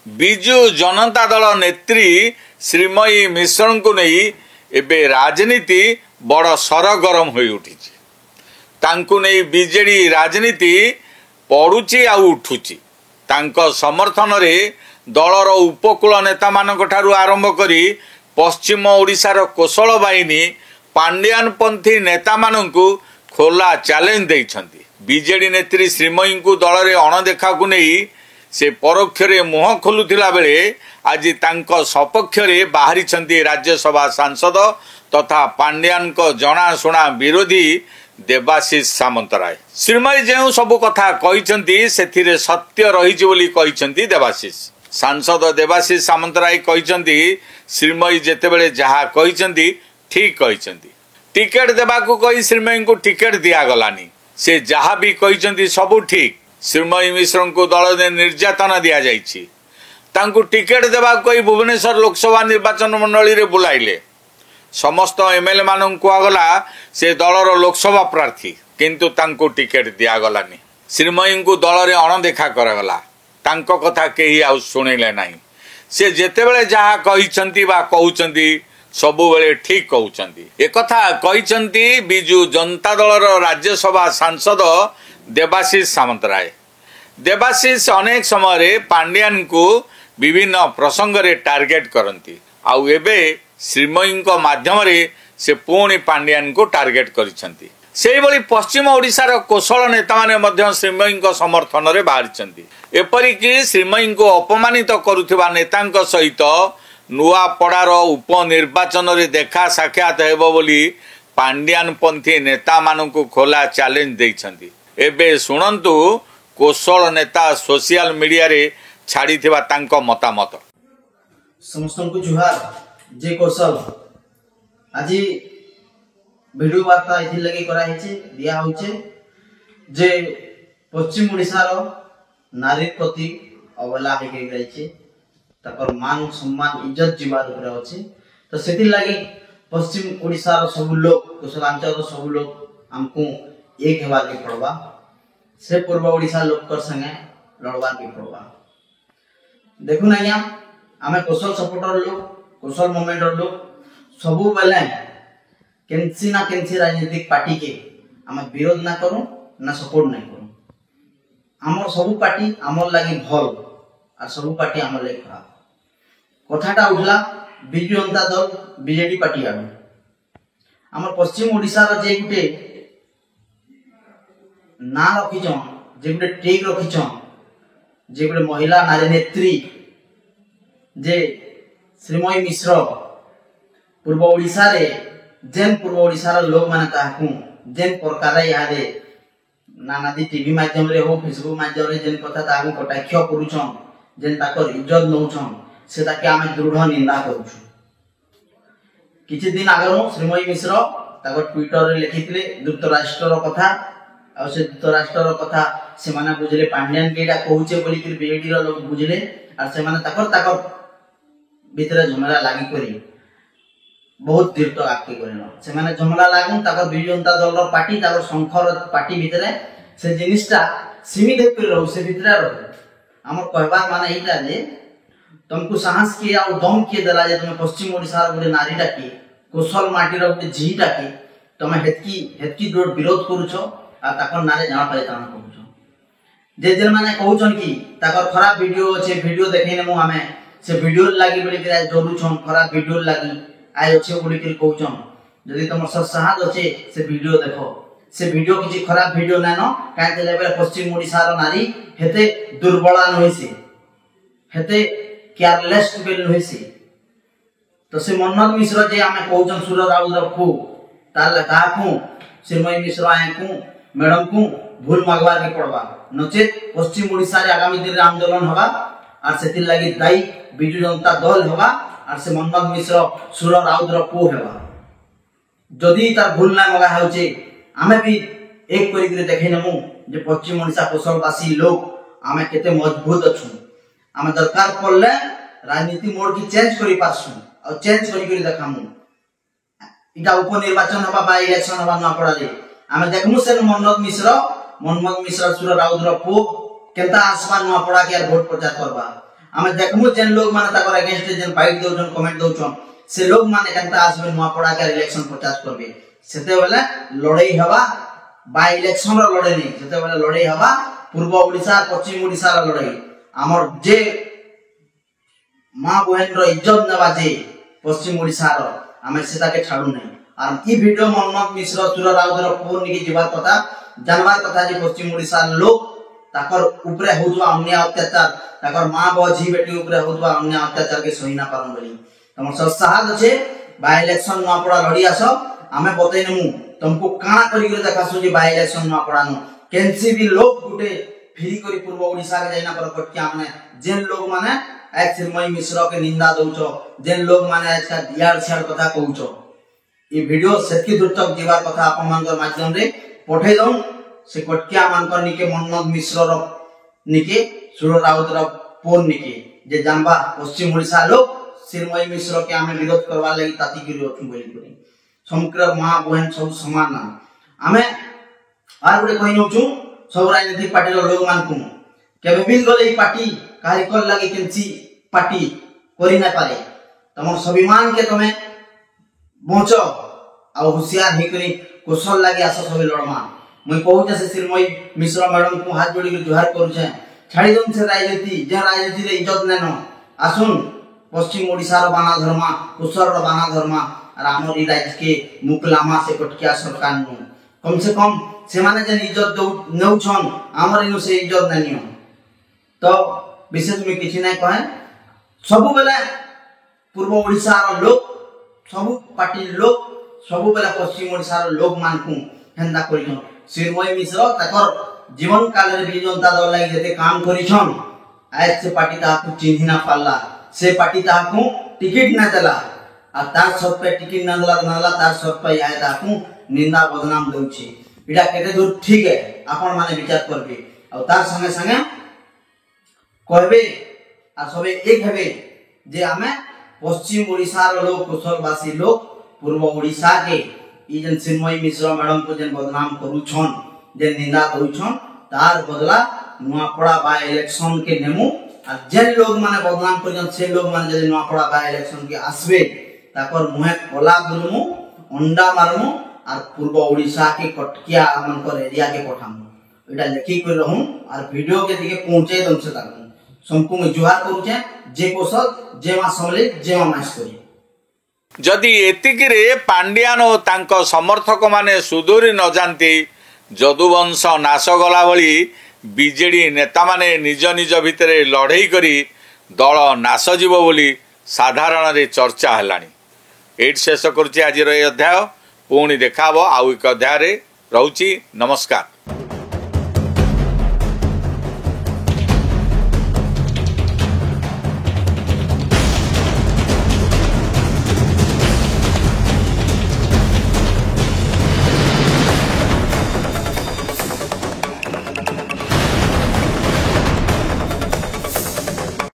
विजु जनता दल नेत्री श्रीमयी मिश्र को नहीं एबे राजनीति बड़ सरगरम हो उठी नहीं बीजेडी राजनीति पड़ुची आ उठुची समर्थन रे दलर उपकूल नेता मानक ठारू आरंभ करी पश्चिम ओडिशार कोशल बाहिनी पांड्यान पंथी नेता मानकु खोला चैलेंज देइछंती। बीजेडी नेत्री श्रीमयी को दल रे अणदेखा को नहीं से परोक्ष मुह खोलुथिला बेले आज तांको सपक्ष रे बाहरी राज्यसभा सांसद तथा पांड्यान को जनाशुना विरोधी देवाशीष सामंतराय। श्रीमयी जो सब कथा कहिसंती सेथिरे सत्य रहिछि बोली कहिसंती देवाशीष। सांसद देवाशीष सामंतराय कहिसंती श्रीमयी जेतेबेले जहा कहिसंती ठीक कहिसंती। टिकेट देबाकू कहि श्रीमयी को टिकेट दिया गलानी। से जहा भी कहिसंती सब ठीक। श्रीमयी मिश्र को दल ने निर्यातना दिया जाइछि। तांकू टिकेट देबाकू कहि भुवनेश्वर लोकसभा निर्वाचन मंडली रे बुलाइले। समस्त एमएलए मानन को आगला से दलर लोकसभा प्रार्थी किंतु तांको टिकेट दिया गलानी। श्रीमयी को दल रे अणदेखा करगला। तांको कथा केही आ सुनिले नाही। से जेतेबेले जहा कहिसंती बा कहउचंती सबुबेले ठीक कहउचंती। ए कथा कहिसंती बिजु जनता दलर राज्यसभा सांसद देवाशीष सामंतराय। देवाशीष अनेक समय पांड्यान को विभिन्न प्रसंग रे टार्गेट करती। आउ एबे श्रीमयी माध्यम से पुणी पांड्यान को टार्गेट करिसेंती। सेही भली पश्चिम ओडिशार कौशल नेता माने श्रीमयी समर्थन रे बाहरी। एपरिक श्रीमयी को अपमानित करुथिबा नेतांक सहित नुआपड़ार उपनिर्वाचन रे देखा साक्षात हेबो बोली पांड्यान पंथी नेता मानकु खोला चैलेंज देइछंती। एबे सुनंतु कौशल नेता सोशल मीडिया रे छाड़ीथिबा तांको मतामत। समस्त को जुहार। जे कौशल आज वीडियो वार्ता इथि लगे करा हिचे दिया होचे जे पश्चिम ओडिसा रो नारी प्रति अवहेला हे के गइचे तकर मान सम्मान इज्जत जीवार ऊपर होचे। तो सेति लागि पश्चिम ओडिसा रो सब लोग कौशलांचल रो सब लोग हमको एक हेबार के पड़वा। से पूर्व ओडिसा लोग कर संगे लड़वार के पड़वा। देखु नया आमे कौशल सपोर्टर लोग कौशल मोमेंट लोग सबु बेले केनसी ना केनसी राजनीतिक पार्टी के आमे विरोध ना करू ना सपोर्ट नहीं करू। हमर सबु पार्टी हमर लागि भल और सबु पार्टी हमर लागि खराब। कथाटा उठला बिजु जनता दल बीजेडी पार्टी आबे हमर पश्चिम ओडिसा रो जे गुटे ना रखिछन जे गुटे टेक रखिछन जे गुटे महिला नारी नेत्री जे श्रीमयी मिश्र पूर्व ओडिशा रे जेन पूर्व ओडिशा रो लोग माने ताकू जेन प्रकार यादे नानादी टीवी माध्यम रे हो फेसबुक माध्यम रे जेन कथा ताकू कटाक्ष करूछन जेन ताकर इज्जत नउछन से ताके आमे दृढ़ निंदा करूछु। किछि दिन आगरो श्रीमयी मिश्र ताकर ट्विटर रे लिखितले धृतराष्ट्र रो कथा आ से धृतराष्ट्र रो कथा से माने बुझले पांड्यान केडा कहूचे बोली कि बीजेडी रो लोग बुझले और से माने ताकर भीतर झमेला लागी करी बहुत दीर्घ आके करन से माने झमेला लागु ताकर बिजु जनता दल रो पार्टी ताकर संखर पार्टी भीतर से जिनिसटा सीमित कर रहउ से भीतर रह। हमर कहबा माने इटा जे तुमको साहस के आ दम के दला जे तुम पश्चिम ओडिसा रो गुटे नारीटा के कौशल माटी रो गुटे झीटा के तुम हेतकी जोर विरोध करूछो आ ताकर नारे जाना पाए ताना करूछो। जे जे माने कहउछन कि ताकर खराब वीडियो छै वीडियो देखैने मु हमें से वीडियो लागि बोली के जोरू छन खराब वीडियो लागि आय अछि बोली के कहउछन। जदी तुम साहस अछि से वीडियो देखो से वीडियो किछि खराब वीडियो नै न काहे देले बेले पश्चिम ओडिसा रो नारी हेते दुर्बला नहिसे हेते केयरलेस बेल नहिसे। तो से मनोज मिश्र जे आमे कहउछन सुर राउत रखू ताले ताकू श्रीमयी मिश्र आयकू मैडम को भूल मागवार के पड़वा नचेत पश्चिम ओडिसा रे आगामी दिन आंदोलन होगा और सेति लागि दाई बिजु जनता दल होगा और से मनोज मिश्र सुर राउत रो पो हेबा। जदी तार भूल ना मगा होचे आमे भी एक करी के देखै नमु जे पश्चिम ओडिसा कौशलवासी लोग आमे केते मजबूत अछु। आमे दरकार पड़ले राजनीति मोड की चेंज करी पासु और चेंज करी देखामु। इटा उपनिर्वाचन होबा बा इलेक्शन होबा ना पड़ाले आमे देखमु से मनोज मिश्र सुर राउत रो पो केनता आसमान नुआ पड़ा के वोट प्रचार करबा आमे देखमु जेन लोग माने ताकर अगेंस्ट जेन फाइट दउछन कमेंट दउछन से लोग माने केनता आसबे नुआपड़ा के इलेक्शन प्रचार करबे सेते बेले लड़ाई हवा बाय इलेक्शन रो लड़ाई नहीं सेते बेले लड़ाई हवा पूर्व ओडिसा पश्चिम ओडिसा रो लड़ाई हमर जे मां बहन रो इज्जत नवा जे पश्चिम ओडिसा रो आमे सेता के छाडू नहीं और ई वीडियो मनमोहन मिश्र सुर राउत रो फोन निके जीवार कथा जानवार कथा जे पश्चिम ओडिसा लोग ताकर ऊपरे होतवा अन्याय अत्याचार ताकर मां बजी बेटी ऊपरे होतवा अन्याय अत्याचार के सही ना पारन बोली तमर सब साहस छे बाय इलेक्शन नुआपड़ा लड़ी आसो आमे बतै नमु तुमको काना करी के देखासु जे बाय इलेक्शन नुआपड़ा नु केनसी भी लोग गुटे फिरी करी पूर्व ओडिसा के जाइना पर कटकिया माने जेन लोग माने आज श्रीमयी मिश्र के निंदा दउछो जेन लोग माने आज का दियार छाड़ कथा कहउछो ई वीडियो सेतकी दूर तक जीवार कथा आपमान के माध्यम रे पठै दउ से कटकिया मानकर निके मनमोहन मिश्र रो निके सुर राउत रो फोन निके जे जानबा पश्चिम ओडिसा लोग श्रीमयी मिश्र के आमे विरोध करवा लागि ताती गिरी अथु बोली करी समग्र मां बहन सब समान ना आमे आर गुटे कहि नउछु सब राजनीतिक पार्टी रो लोग मान को केबे बिल गले ई पार्टी काहे कर लागि केनसी पार्टी करि ना पारे तमर स्वाभिमान के तमे बचो आ होशियार हे करी कौशल लागि आसो सब लड़मा मैं कहू से श्रीमयी मिश्र मैडम को हाथ जोड़ी के जुहार करू छे छाड़ी दम से राजनीति जे राजनीति रे इज्जत नेनो आसुन पश्चिम ओडिसा रो बाना धर्मा कुसर रो बाना धर्मा और हमर ई राज्य के मुकलामा से कटकिया सरकार नु कम से कम से माने जे इज्जत दउ नउ छन हमर इनु से इज्जत ननियो तो विशेष में किछि नै कहे सब बेला पूर्व ओडिसा रो लोग सब पार्टी लोग सब बेला पश्चिम ओडिसा रो लोग मानकु हेंदा करिछन श्रीमयी मिश्र ताकर जीवन काल रे भी जनता दल लागि जते काम करिछन आज से पार्टी ताकू चिन्हि ना पाला से पार्टी ताकू टिकट ना देला आ तार सब पे टिकट ना देला तार सब पे आए ताकू निंदा बदनाम दउछि इडा केते दूर ठीक है आपण माने विचार करबे और तार संगे संगे कहबे आ सबे एक हेबे जे हमें पश्चिम ओडिसा रो लोग कुशलवासी लोग पूर्व ओडिसा के ई जन श्रीमयी मिश्र मैडम को जन बदनाम करू छन जे निंदा दउ छन तार बदला नुआपड़ा बाय इलेक्शन के नेमु आ जे लोग माने बदनाम करजन से लोग माने जे नुआपड़ा बाय इलेक्शन के आसबे ताकर मुहे कोला गुलमु अंडा मारमु और पूर्व ओडिसा के कटकिया मनकर एरिया के पठामु एटा लेखि कर रहू और वीडियो के दिके पहुंचे दम से ताकू संकु में जुहार करू छे जे कोसल जेमा समले जेमा मास करी जदि एतिकिरे पांड्यान और तांको समर्थक माने सुधुरी न जानती जदुवंश नाश गला भली बीजेडी नेता माने निज निज भितरे लड़ई करी दल नाश जीव बोली साधारण रे चर्चा हेलानी एट शेष करुछि आज अध्याय पुणी देखाबो आउ एक अध्याय रे रहउछि नमस्कार।